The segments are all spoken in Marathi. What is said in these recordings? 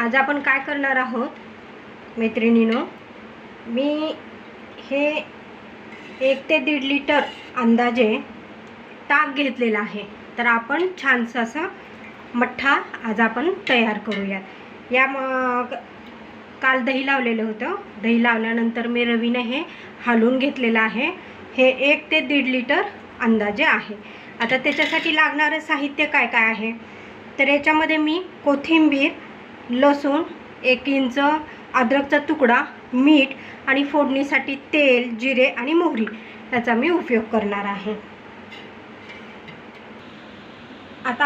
आज आपण काय करणार आहोत मैत्रिणींनो, मी हे 1 ते 1.5 लिटर अंदाजे ताक घेतलेला आहे। तर आपण छानसा असा मठ्ठा आज आपण तयार करूयात। या काल दही लावलेलं होतं, दही लावल्यानंतर मी रवीने हे हलवून घेतलेलं आहे। हे 1 ते 1.5 लिटर अंदाजे आहे। आता त्याच्यासाठी लागणारं साहित्य काय काय आहे तर याच्यामध्ये मी कोथिंबीर, लसूण, 1 इंच अद्रकचा तुकडा, मीठ आणि फोडणीसाठी तेल, जिरे आणि मोहरी याचा मी उपयोग करणार आहे। आता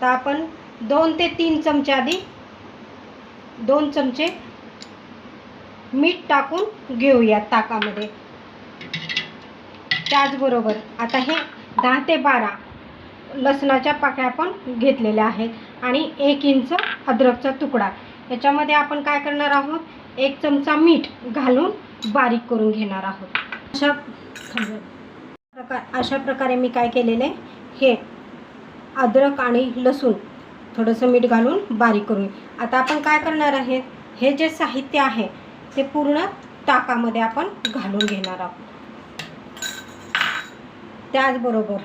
आपण 2 ते 3 चमचे आधी 2 चमचे मीठ टाकून घेऊया ताकामध्ये। त्याचबरोबर आता हे 10 ते 12 लसणाच्या पाकळ्या आपण घेतलेल्या आहेत आणि 1 इंच अद्रकचा तुकडा। याच्यामध्ये आपण काय करणार आहोत, 1 चमचा मीठ घालून बारीक करून घेणार आहोत। अशा प्रकारे मी काय केलेले, हे अद्रक आणि लसूण थोडंसं मीठ घालून बारीक करून। आता आपण काय करणार आहे, हे जे साहित्य आहे ते पूर्ण ताकामध्ये आपण घालून घेणार आहोत। त्याचबरोबर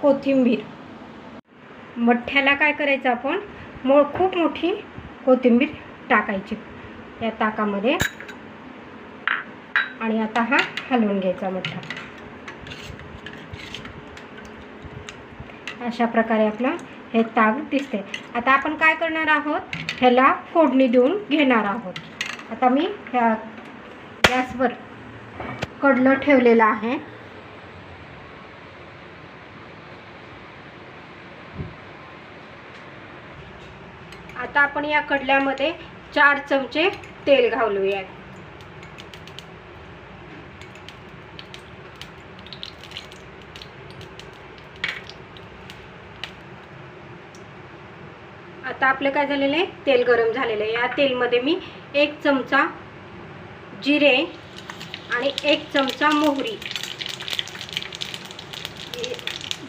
कोथिंबीर, मठ्ठ्याला काय करायचं, आपण खूप मोठी कोथिंबीर टाकायची या ताकामध्ये आणि आता हा हलवून घ्यायचा मठ्ठा। अशा प्रकारे आपलं हे ताक दिसते। आता आपण काय करणार आहोत, ह्याला फोडणी देऊन घेणार आहोत। आता मी ह्या गॅसवर कढलं ठेवलेलं आहे। आता आपण या कढल्यामध्ये 4 चमचे तेल घालूया। आता आपले काय झालेले, तेल गरम झालेले आहे। या तेलमध्ये मी 1 चमचा जिरे आणि 1 चमचा मोहरी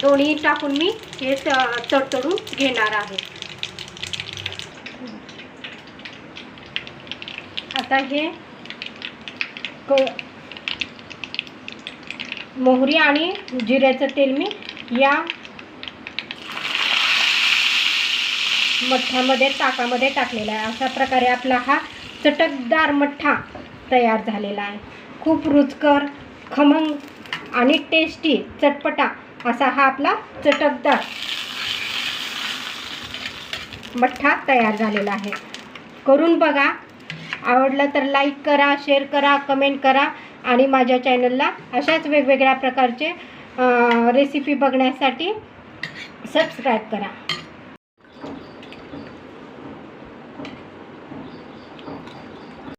दोन्ही टाकून मी हे तडतडून घेणार आहे। आता हे मोहरी आणि जिऱ्याचं तेल मी या मठ्ठ्यामध्ये ताकामध्ये टाकलेला आहे। अशा प्रकारे आपला हा चटकदार मठ्ठा तयार झालेला आहे। खूप रुचकर, खमंग आणि टेस्टी, चटपटा असा हा आपला चटकदार मठ्ठा तयार झालेला आहे। करून बघा, आवडलं तर लाईक करा, शेअर करा, कमेंट करा आणि माझ्या चॅनलला अशाच वेगवेगळ्या प्रकारचे रेसिपी बघण्यासाठी सबस्क्राईब करा।